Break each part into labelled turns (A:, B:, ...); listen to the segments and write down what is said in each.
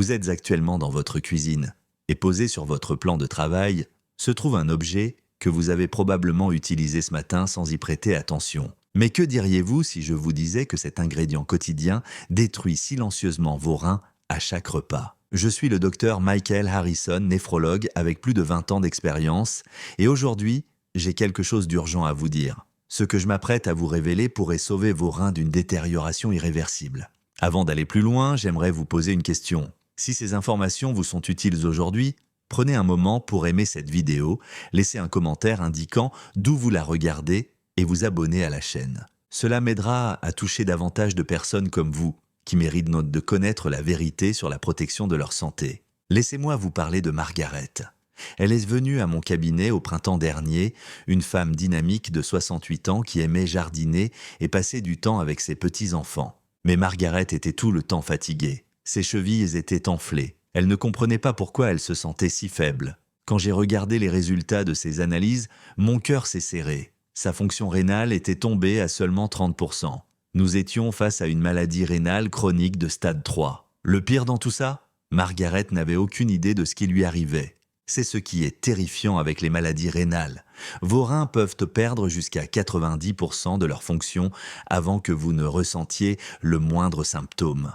A: Vous êtes actuellement dans votre cuisine et posé sur votre plan de travail se trouve un objet que vous avez probablement utilisé ce matin sans y prêter attention. Mais que diriez-vous si je vous disais que cet ingrédient quotidien détruit silencieusement vos reins à chaque repas? Je suis le docteur Michael Harrison, néphrologue avec plus de 20 ans d'expérience, et aujourd'hui, j'ai quelque chose d'urgent à vous dire. Ce que je m'apprête à vous révéler pourrait sauver vos reins d'une détérioration irréversible. Avant d'aller plus loin, j'aimerais vous poser une question. Si ces informations vous sont utiles aujourd'hui, prenez un moment pour aimer cette vidéo, laissez un commentaire indiquant d'où vous la regardez et vous abonner à la chaîne. Cela m'aidera à toucher davantage de personnes comme vous, qui méritent de connaître la vérité sur la protection de leur santé. Laissez-moi vous parler de Margaret. Elle est venue à mon cabinet au printemps dernier, une femme dynamique de 68 ans qui aimait jardiner et passer du temps avec ses petits-enfants. Mais Margaret était tout le temps fatiguée. Ses chevilles étaient enflées. Elle ne comprenait pas pourquoi elle se sentait si faible. Quand j'ai regardé les résultats de ses analyses, mon cœur s'est serré. Sa fonction rénale était tombée à seulement 30%. Nous étions face à une maladie rénale chronique de stade 3. Le pire dans tout ça, Margaret n'avait aucune idée de ce qui lui arrivait. C'est ce qui est terrifiant avec les maladies rénales. Vos reins peuvent perdre jusqu'à 90% de leur fonction avant que vous ne ressentiez le moindre symptôme.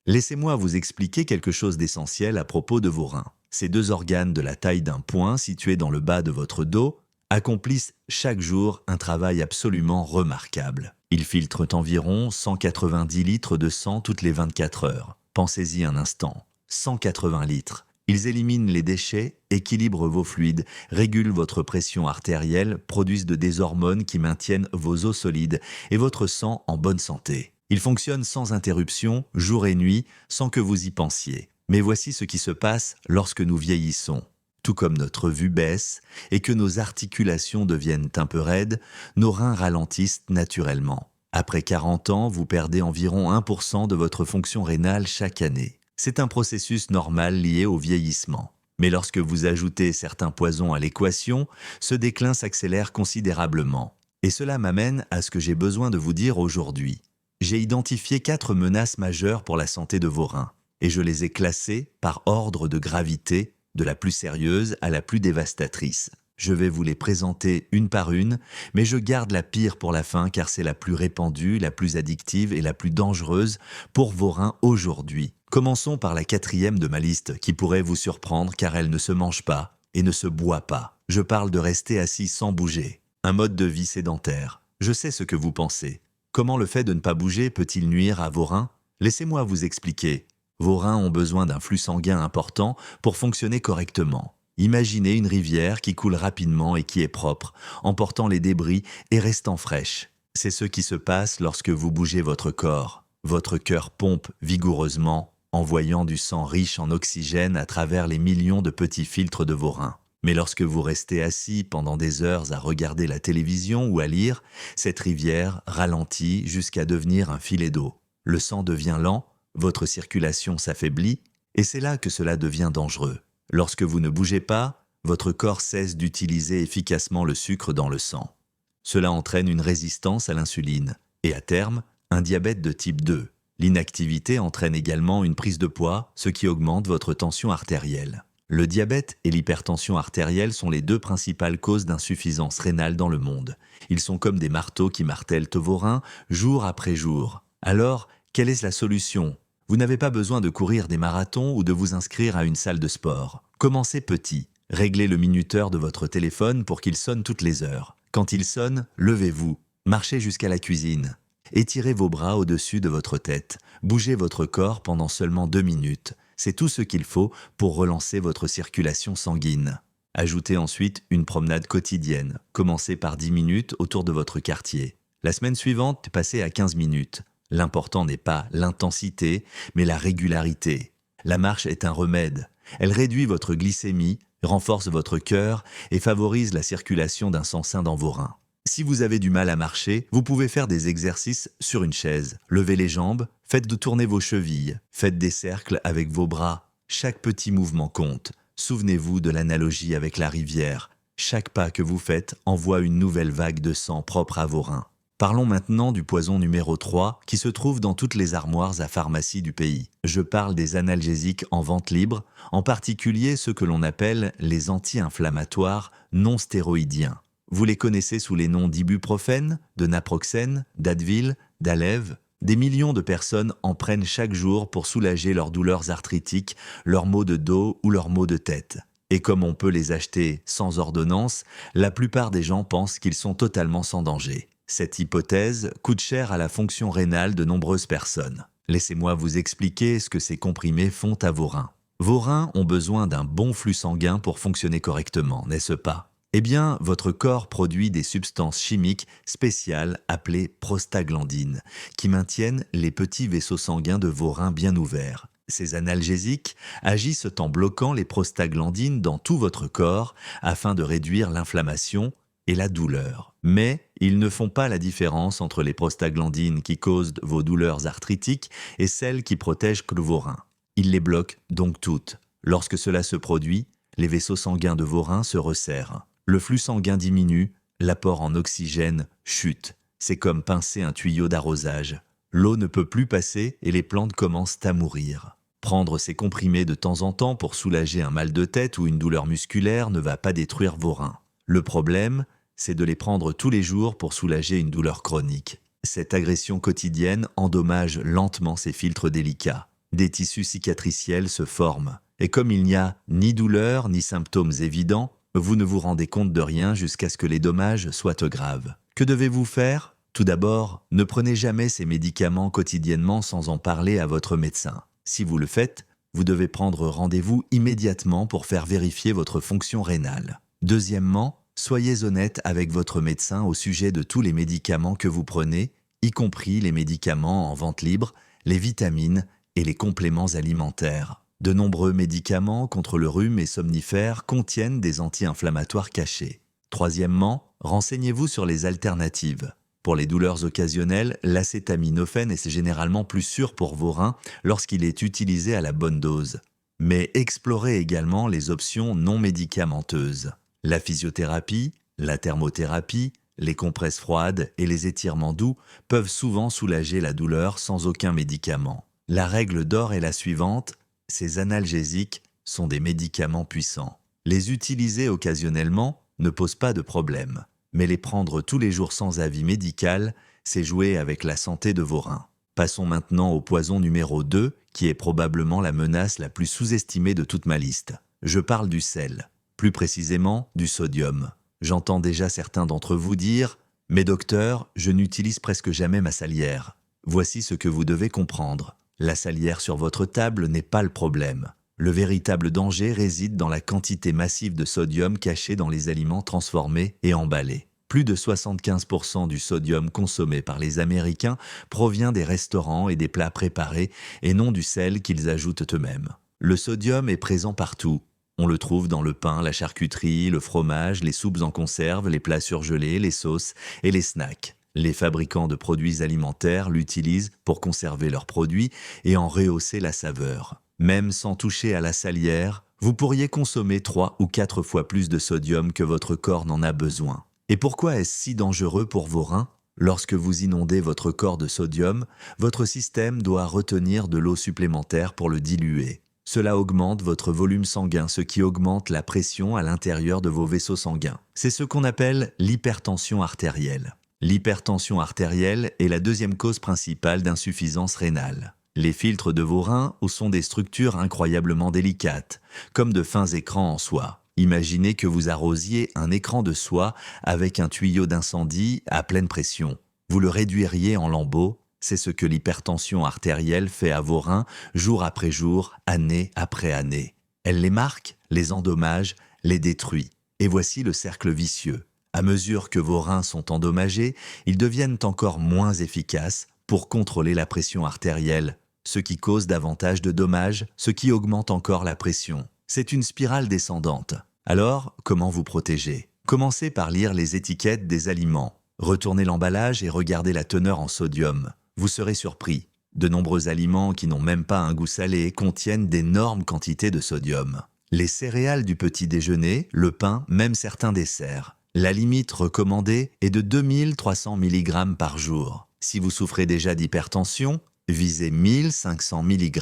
A: Laissez-moi vous expliquer quelque chose d'essentiel à propos de vos reins. Ces deux organes de la taille d'un poing situés dans le bas de votre dos accomplissent chaque jour un travail absolument remarquable. Ils filtrent environ 190 litres de sang toutes les 24 heures. Pensez-y un instant. 180 litres. Ils éliminent les déchets, équilibrent vos fluides, régulent votre pression artérielle, produisent des hormones qui maintiennent vos os solides et votre sang en bonne santé. Ils fonctionnent sans interruption, jour et nuit, sans que vous y pensiez. Mais voici ce qui se passe lorsque nous vieillissons. Tout comme notre vue baisse et que nos articulations deviennent un peu raides, nos reins ralentissent naturellement. Après 40 ans, vous perdez environ 1% de votre fonction rénale chaque année. C'est un processus normal lié au vieillissement. Mais lorsque vous ajoutez certains poisons à l'équation, ce déclin s'accélère considérablement. Et cela m'amène à ce que j'ai besoin de vous dire aujourd'hui. J'ai identifié 4 menaces majeures pour la santé de vos reins, et je les ai classées par ordre de gravité, de la plus sérieuse à la plus dévastatrice. Je vais vous les présenter une par une, mais je garde la pire pour la fin car c'est la plus répandue, la plus addictive et la plus dangereuse pour vos reins aujourd'hui. Commençons par la 4e de ma liste qui pourrait vous surprendre car elle ne se mange pas et ne se boit pas. Je parle de rester assis sans bouger. Un mode de vie sédentaire. Je sais ce que vous pensez. Comment le fait de ne pas bouger peut-il nuire à vos reins? Laissez-moi vous expliquer. Vos reins ont besoin d'un flux sanguin important pour fonctionner correctement. Imaginez une rivière qui coule rapidement et qui est propre, emportant les débris et restant fraîche. C'est ce qui se passe lorsque vous bougez votre corps. Votre cœur pompe vigoureusement, envoyant du sang riche en oxygène à travers les millions de petits filtres de vos reins. Mais lorsque vous restez assis pendant des heures à regarder la télévision ou à lire, cette rivière ralentit jusqu'à devenir un filet d'eau. Le sang devient lent, votre circulation s'affaiblit, et c'est là que cela devient dangereux. Lorsque vous ne bougez pas, votre corps cesse d'utiliser efficacement le sucre dans le sang. Cela entraîne une résistance à l'insuline, et à terme, un diabète de type 2. L'inactivité entraîne également une prise de poids, ce qui augmente votre tension artérielle. Le diabète et l'hypertension artérielle sont les 2 principales causes d'insuffisance rénale dans le monde. Ils sont comme des marteaux qui martèlent vos reins jour après jour. Alors, quelle est la solution? Vous n'avez pas besoin de courir des marathons ou de vous inscrire à une salle de sport. Commencez petit. Réglez le minuteur de votre téléphone pour qu'il sonne toutes les heures. Quand il sonne, levez-vous. Marchez jusqu'à la cuisine. Étirez vos bras au-dessus de votre tête. Bougez votre corps pendant seulement 2 minutes. C'est tout ce qu'il faut pour relancer votre circulation sanguine. Ajoutez ensuite une promenade quotidienne. Commencez par 10 minutes autour de votre quartier. La semaine suivante, passez à 15 minutes. L'important n'est pas l'intensité, mais la régularité. La marche est un remède. Elle réduit votre glycémie, renforce votre cœur et favorise la circulation d'un sang sain dans vos reins. Si vous avez du mal à marcher, vous pouvez faire des exercices sur une chaise. Levez les jambes, faites tourner vos chevilles, faites des cercles avec vos bras. Chaque petit mouvement compte. Souvenez-vous de l'analogie avec la rivière. Chaque pas que vous faites envoie une nouvelle vague de sang propre à vos reins. Parlons maintenant du poison numéro 3 qui se trouve dans toutes les armoires à pharmacie du pays. Je parle des analgésiques en vente libre, en particulier ceux que l'on appelle les anti-inflammatoires non stéroïdiens. Vous les connaissez sous les noms d'ibuprofène, de naproxène, d'Advil, d'Aleve. Des millions de personnes en prennent chaque jour pour soulager leurs douleurs arthritiques, leurs maux de dos ou leurs maux de tête. Et comme on peut les acheter sans ordonnance, la plupart des gens pensent qu'ils sont totalement sans danger. Cette hypothèse coûte cher à la fonction rénale de nombreuses personnes. Laissez-moi vous expliquer ce que ces comprimés font à vos reins. Vos reins ont besoin d'un bon flux sanguin pour fonctionner correctement, n'est-ce pas? Eh bien, votre corps produit des substances chimiques spéciales appelées prostaglandines, qui maintiennent les petits vaisseaux sanguins de vos reins bien ouverts. Ces analgésiques agissent en bloquant les prostaglandines dans tout votre corps afin de réduire l'inflammation et la douleur. Mais ils ne font pas la différence entre les prostaglandines qui causent vos douleurs arthritiques et celles qui protègent que vos reins. Ils les bloquent donc toutes. Lorsque cela se produit, les vaisseaux sanguins de vos reins se resserrent. Le flux sanguin diminue, l'apport en oxygène chute. C'est comme pincer un tuyau d'arrosage. L'eau ne peut plus passer et les plantes commencent à mourir. Prendre ces comprimés de temps en temps pour soulager un mal de tête ou une douleur musculaire ne va pas détruire vos reins. Le problème, c'est de les prendre tous les jours pour soulager une douleur chronique. Cette agression quotidienne endommage lentement ces filtres délicats. Des tissus cicatriciels se forment. Et comme il n'y a ni douleur ni symptômes évidents, vous ne vous rendez compte de rien jusqu'à ce que les dommages soient graves. Que devez-vous faire? Tout d'abord, ne prenez jamais ces médicaments quotidiennement sans en parler à votre médecin. Si vous le faites, vous devez prendre rendez-vous immédiatement pour faire vérifier votre fonction rénale. Deuxièmement, soyez honnête avec votre médecin au sujet de tous les médicaments que vous prenez, y compris les médicaments en vente libre, les vitamines et les compléments alimentaires. De nombreux médicaments contre le rhume et somnifères contiennent des anti-inflammatoires cachés. Troisièmement, renseignez-vous sur les alternatives. Pour les douleurs occasionnelles, l'acétaminophène est généralement plus sûr pour vos reins lorsqu'il est utilisé à la bonne dose. Mais explorez également les options non médicamenteuses. La physiothérapie, la thermothérapie, les compresses froides et les étirements doux peuvent souvent soulager la douleur sans aucun médicament. La règle d'or est la suivante: ces analgésiques sont des médicaments puissants. Les utiliser occasionnellement ne pose pas de problème, mais les prendre tous les jours sans avis médical, c'est jouer avec la santé de vos reins. Passons maintenant au poison numéro 2, qui est probablement la menace la plus sous-estimée de toute ma liste. Je parle du sel, plus précisément du sodium. J'entends déjà certains d'entre vous dire « Mais docteur, je n'utilise presque jamais ma salière ». Voici ce que vous devez comprendre. La salière sur votre table n'est pas le problème. Le véritable danger réside dans la quantité massive de sodium cachée dans les aliments transformés et emballés. Plus de 75% du sodium consommé par les Américains provient des restaurants et des plats préparés et non du sel qu'ils ajoutent eux-mêmes. Le sodium est présent partout. On le trouve dans le pain, la charcuterie, le fromage, les soupes en conserve, les plats surgelés, les sauces et les snacks. Les fabricants de produits alimentaires l'utilisent pour conserver leurs produits et en rehausser la saveur. Même sans toucher à la salière, vous pourriez consommer 3 ou 4 fois plus de sodium que votre corps n'en a besoin. Et pourquoi est-ce si dangereux pour vos reins? Lorsque vous inondez votre corps de sodium, votre système doit retenir de l'eau supplémentaire pour le diluer. Cela augmente votre volume sanguin, ce qui augmente la pression à l'intérieur de vos vaisseaux sanguins. C'est ce qu'on appelle l'hypertension artérielle. L'hypertension artérielle est la deuxième cause principale d'insuffisance rénale. Les filtres de vos reins sont des structures incroyablement délicates, comme de fins écrans en soie. Imaginez que vous arrosiez un écran de soie avec un tuyau d'incendie à pleine pression. Vous le réduiriez en lambeaux. C'est ce que l'hypertension artérielle fait à vos reins jour après jour, année après année. Elle les marque, les endommage, les détruit. Et voici le cercle vicieux. À mesure que vos reins sont endommagés, ils deviennent encore moins efficaces pour contrôler la pression artérielle, ce qui cause davantage de dommages, ce qui augmente encore la pression. C'est une spirale descendante. Alors, comment vous protéger? Commencez par lire les étiquettes des aliments. Retournez l'emballage et regardez la teneur en sodium. Vous serez surpris. De nombreux aliments qui n'ont même pas un goût salé contiennent d'énormes quantités de sodium. Les céréales du petit déjeuner, le pain, même certains desserts. La limite recommandée est de 2300 mg par jour. Si vous souffrez déjà d'hypertension, visez 1500 mg.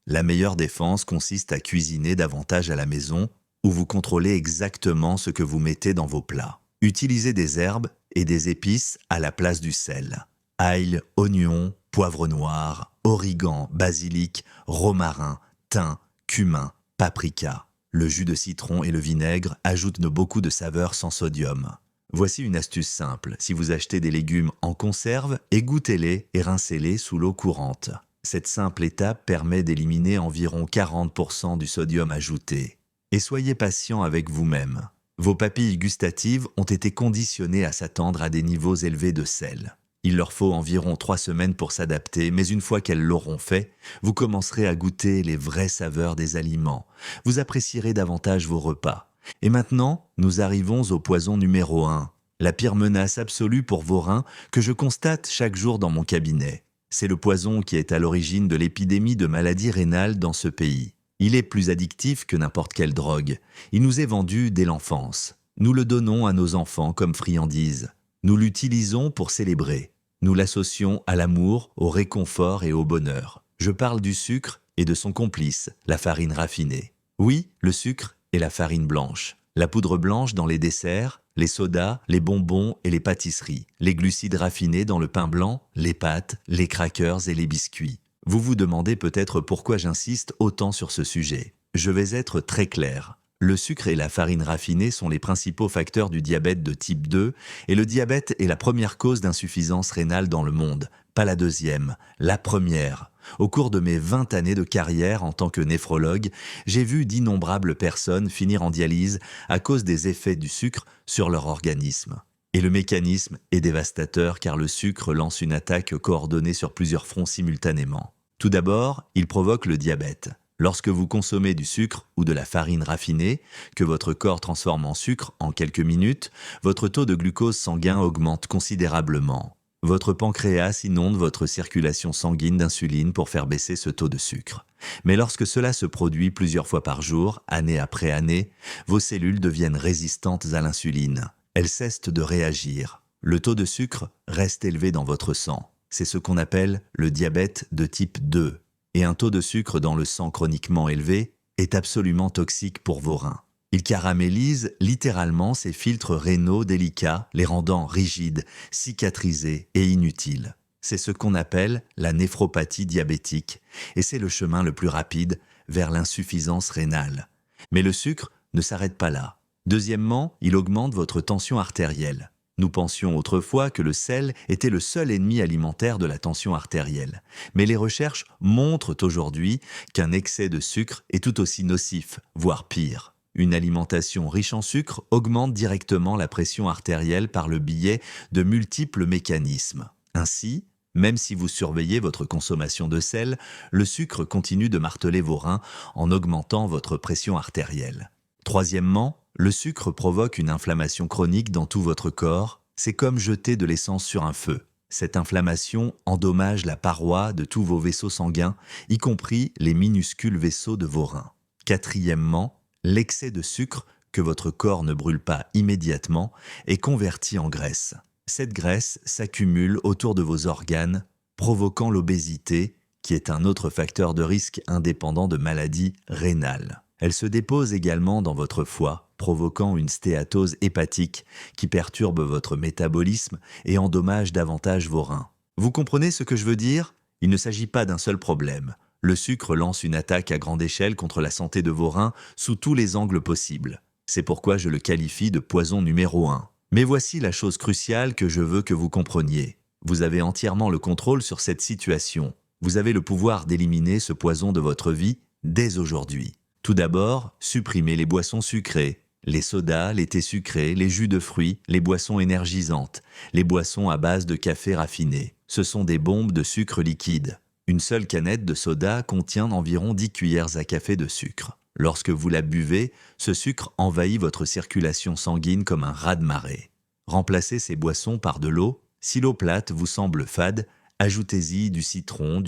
A: La meilleure défense consiste à cuisiner davantage à la maison où vous contrôlez exactement ce que vous mettez dans vos plats. Utilisez des herbes et des épices à la place du sel. Ail, oignon, poivre noir, origan, basilic, romarin, thym, cumin, paprika. Le jus de citron et le vinaigre ajoutent beaucoup de saveurs sans sodium. Voici une astuce simple. Si vous achetez des légumes en conserve, égouttez-les et rincez-les sous l'eau courante. Cette simple étape permet d'éliminer environ 40% du sodium ajouté. Et soyez patient avec vous-même. Vos papilles gustatives ont été conditionnées à s'attendre à des niveaux élevés de sel. Il leur faut environ 3 semaines pour s'adapter, mais une fois qu'elles l'auront fait, vous commencerez à goûter les vraies saveurs des aliments. Vous apprécierez davantage vos repas. Et maintenant, nous arrivons au poison numéro 1, la pire menace absolue pour vos reins que je constate chaque jour dans mon cabinet. C'est le poison qui est à l'origine de l'épidémie de maladies rénales dans ce pays. Il est plus addictif que n'importe quelle drogue. Il nous est vendu dès l'enfance. Nous le donnons à nos enfants comme friandise. Nous l'utilisons pour célébrer. Nous l'associons à l'amour, au réconfort et au bonheur. Je parle du sucre et de son complice, la farine raffinée. Oui, le sucre et la farine blanche. La poudre blanche dans les desserts, les sodas, les bonbons et les pâtisseries. Les glucides raffinés dans le pain blanc, les pâtes, les crackers et les biscuits. Vous vous demandez peut-être pourquoi j'insiste autant sur ce sujet. Je vais être très clair. Le sucre et la farine raffinée sont les principaux facteurs du diabète de type 2 et le diabète est la première cause d'insuffisance rénale dans le monde, pas la deuxième, la première. Au cours de mes 20 années de carrière en tant que néphrologue, j'ai vu d'innombrables personnes finir en dialyse à cause des effets du sucre sur leur organisme. Et le mécanisme est dévastateur car le sucre lance une attaque coordonnée sur plusieurs fronts simultanément. Tout d'abord, il provoque le diabète. Lorsque vous consommez du sucre ou de la farine raffinée, que votre corps transforme en sucre en quelques minutes, votre taux de glucose sanguin augmente considérablement. Votre pancréas inonde votre circulation sanguine d'insuline pour faire baisser ce taux de sucre. Mais lorsque cela se produit plusieurs fois par jour, année après année, vos cellules deviennent résistantes à l'insuline. Elles cessent de réagir. Le taux de sucre reste élevé dans votre sang. C'est ce qu'on appelle le diabète de type 2. Et un taux de sucre dans le sang chroniquement élevé est absolument toxique pour vos reins. Il caramélise littéralement ces filtres rénaux délicats, les rendant rigides, cicatrisés et inutiles. C'est ce qu'on appelle la néphropathie diabétique, et c'est le chemin le plus rapide vers l'insuffisance rénale. Mais le sucre ne s'arrête pas là. Deuxièmement, il augmente votre tension artérielle. Nous pensions autrefois que le sel était le seul ennemi alimentaire de la tension artérielle. Mais les recherches montrent aujourd'hui qu'un excès de sucre est tout aussi nocif, voire pire. Une alimentation riche en sucre augmente directement la pression artérielle par le biais de multiples mécanismes. Ainsi, même si vous surveillez votre consommation de sel, le sucre continue de marteler vos reins en augmentant votre pression artérielle. Troisièmement, le sucre provoque une inflammation chronique dans tout votre corps. C'est comme jeter de l'essence sur un feu. Cette inflammation endommage la paroi de tous vos vaisseaux sanguins, y compris les minuscules vaisseaux de vos reins. Quatrièmement, l'excès de sucre que votre corps ne brûle pas immédiatement est converti en graisse. Cette graisse s'accumule autour de vos organes, provoquant l'obésité, qui est un autre facteur de risque indépendant de maladies rénales. Elle se dépose également dans votre foie, provoquant une stéatose hépatique qui perturbe votre métabolisme et endommage davantage vos reins. Vous comprenez ce que je veux dire? Il ne s'agit pas d'un seul problème. Le sucre lance une attaque à grande échelle contre la santé de vos reins sous tous les angles possibles. C'est pourquoi je le qualifie de poison numéro 1. Mais voici la chose cruciale que je veux que vous compreniez. Vous avez entièrement le contrôle sur cette situation. Vous avez le pouvoir d'éliminer ce poison de votre vie dès aujourd'hui. Tout d'abord, supprimez les boissons sucrées, les sodas, les thés sucrés, les jus de fruits, les boissons énergisantes, les boissons à base de café raffiné. Ce sont des bombes de sucre liquide. Une seule canette de soda contient environ 10 cuillères à café de sucre. Lorsque vous la buvez, ce sucre envahit votre circulation sanguine comme un raz-de-marée. Remplacez ces boissons par de l'eau. Si l'eau plate vous semble fade, ajoutez-y du citron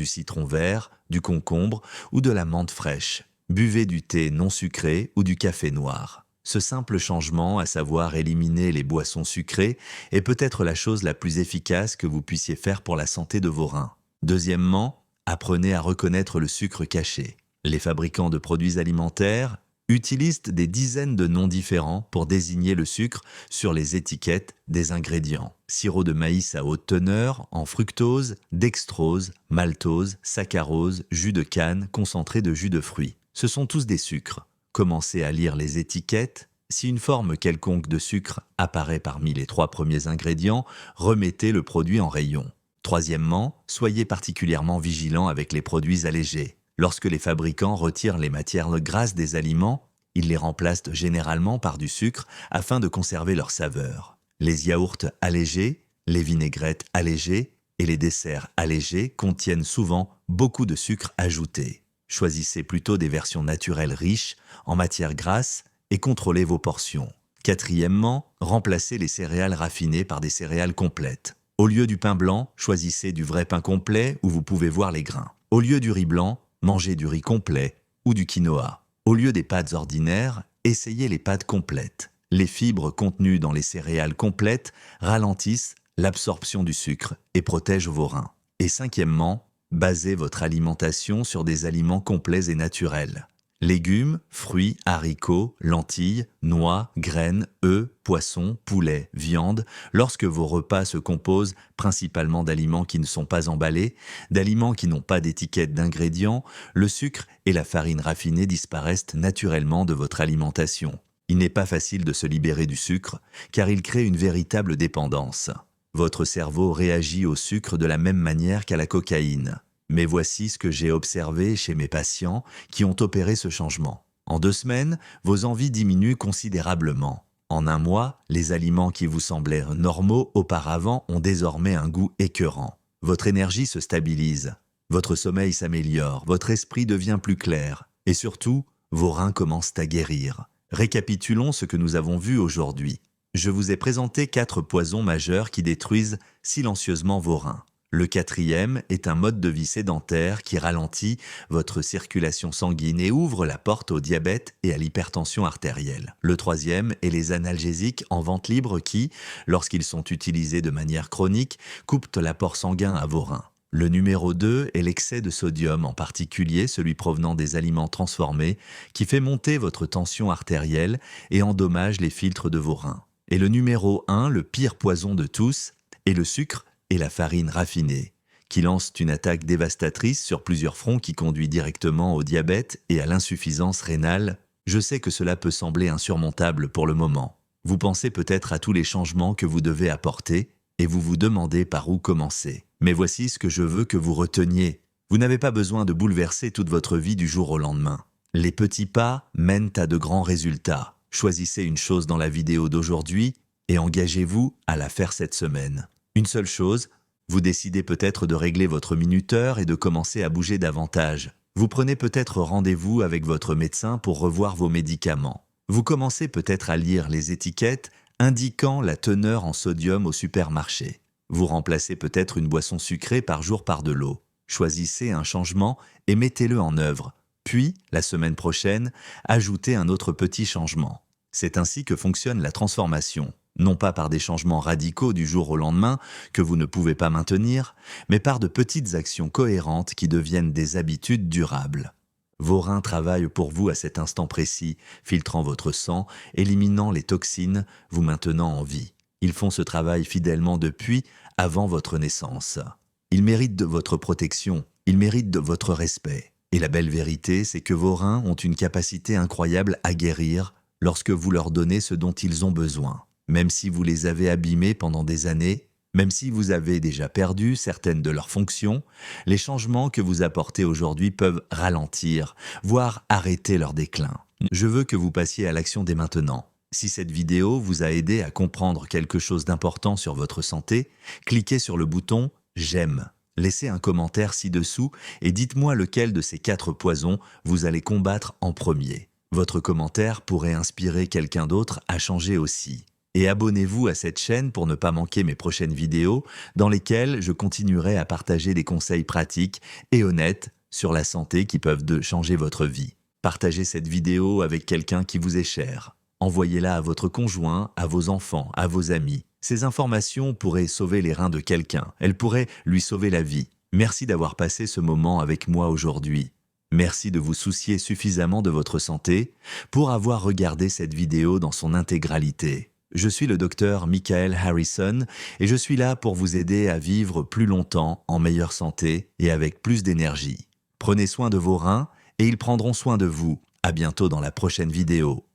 A: vert, du concombre ou de la menthe fraîche. Buvez du thé non sucré ou du café noir. Ce simple changement, à savoir éliminer les boissons sucrées, est peut-être la chose la plus efficace que vous puissiez faire pour la santé de vos reins. Deuxièmement, apprenez à reconnaître le sucre caché. Les fabricants de produits alimentaires utilisent des dizaines de noms différents pour désigner le sucre sur les étiquettes des ingrédients. Sirop de maïs à haute teneur, en fructose, dextrose, maltose, saccharose, jus de canne, concentré de jus de fruits. Ce sont tous des sucres. Commencez à lire les étiquettes. Si une forme quelconque de sucre apparaît parmi les 3 premiers ingrédients, remettez le produit en rayon. Troisièmement, soyez particulièrement vigilant avec les produits allégés. Lorsque les fabricants retirent les matières grasses des aliments, ils les remplacent généralement par du sucre afin de conserver leur saveur. Les yaourts allégés, les vinaigrettes allégées et les desserts allégés contiennent souvent beaucoup de sucre ajouté. Choisissez plutôt des versions naturelles riches en matières grasses et contrôlez vos portions. Quatrièmement, remplacez les céréales raffinées par des céréales complètes. Au lieu du pain blanc, choisissez du vrai pain complet où vous pouvez voir les grains. Au lieu du riz blanc, mangez du riz complet ou du quinoa. Au lieu des pâtes ordinaires, essayez les pâtes complètes. Les fibres contenues dans les céréales complètes ralentissent l'absorption du sucre et protègent vos reins. Et cinquièmement, basez votre alimentation sur des aliments complets et naturels. Légumes, fruits, haricots, lentilles, noix, graines, œufs, poissons, poulet, viande, lorsque vos repas se composent principalement d'aliments qui ne sont pas emballés, d'aliments qui n'ont pas d'étiquette d'ingrédients, le sucre et la farine raffinée disparaissent naturellement de votre alimentation. Il n'est pas facile de se libérer du sucre, car il crée une véritable dépendance. Votre cerveau réagit au sucre de la même manière qu'à la cocaïne. Mais voici ce que j'ai observé chez mes patients qui ont opéré ce changement. En 2 semaines, vos envies diminuent considérablement. En 1 mois, les aliments qui vous semblaient normaux auparavant ont désormais un goût écœurant. Votre énergie se stabilise, votre sommeil s'améliore, votre esprit devient plus clair et surtout, vos reins commencent à guérir. Récapitulons ce que nous avons vu aujourd'hui. Je vous ai présenté 4 poisons majeurs qui détruisent silencieusement vos reins. Le 4e est un mode de vie sédentaire qui ralentit votre circulation sanguine et ouvre la porte au diabète et à l'hypertension artérielle. Le 3e est les analgésiques en vente libre qui, lorsqu'ils sont utilisés de manière chronique, coupent l'apport sanguin à vos reins. Le numéro 2 est l'excès de sodium, en particulier celui provenant des aliments transformés, qui fait monter votre tension artérielle et endommage les filtres de vos reins. Et le numéro 1, le pire poison de tous, est le sucre et la farine raffinée, qui lancent une attaque dévastatrice sur plusieurs fronts qui conduit directement au diabète et à l'insuffisance rénale. Je sais que cela peut sembler insurmontable pour le moment. Vous pensez peut-être à tous les changements que vous devez apporter et vous vous demandez par où commencer. Mais voici ce que je veux que vous reteniez. Vous n'avez pas besoin de bouleverser toute votre vie du jour au lendemain. Les petits pas mènent à de grands résultats. Choisissez une chose dans la vidéo d'aujourd'hui et engagez-vous à la faire cette semaine. Une seule chose, vous décidez peut-être de régler votre minuteur et de commencer à bouger davantage. Vous prenez peut-être rendez-vous avec votre médecin pour revoir vos médicaments. Vous commencez peut-être à lire les étiquettes indiquant la teneur en sodium au supermarché. Vous remplacez peut-être une boisson sucrée par jour par de l'eau. Choisissez un changement et mettez-le en œuvre. Puis, la semaine prochaine, ajoutez un autre petit changement. C'est ainsi que fonctionne la transformation. Non pas par des changements radicaux du jour au lendemain que vous ne pouvez pas maintenir, mais par de petites actions cohérentes qui deviennent des habitudes durables. Vos reins travaillent pour vous à cet instant précis, filtrant votre sang, éliminant les toxines, vous maintenant en vie. Ils font ce travail fidèlement depuis avant votre naissance. Ils méritent de votre protection, ils méritent de votre respect. Et la belle vérité, c'est que vos reins ont une capacité incroyable à guérir lorsque vous leur donnez ce dont ils ont besoin. Même si vous les avez abîmés pendant des années, même si vous avez déjà perdu certaines de leurs fonctions, les changements que vous apportez aujourd'hui peuvent ralentir, voire arrêter leur déclin. Je veux que vous passiez à l'action dès maintenant. Si cette vidéo vous a aidé à comprendre quelque chose d'important sur votre santé, cliquez sur le bouton « J'aime ». Laissez un commentaire ci-dessous et dites-moi lequel de ces 4 poisons vous allez combattre en premier. Votre commentaire pourrait inspirer quelqu'un d'autre à changer aussi. Et abonnez-vous à cette chaîne pour ne pas manquer mes prochaines vidéos dans lesquelles je continuerai à partager des conseils pratiques et honnêtes sur la santé qui peuvent changer votre vie. Partagez cette vidéo avec quelqu'un qui vous est cher. Envoyez-la à votre conjoint, à vos enfants, à vos amis. Ces informations pourraient sauver les reins de quelqu'un. Elles pourraient lui sauver la vie. Merci d'avoir passé ce moment avec moi aujourd'hui. Merci de vous soucier suffisamment de votre santé pour avoir regardé cette vidéo dans son intégralité. Je suis le docteur Michael Harrison et je suis là pour vous aider à vivre plus longtemps en meilleure santé et avec plus d'énergie. Prenez soin de vos reins et ils prendront soin de vous. À bientôt dans la prochaine vidéo.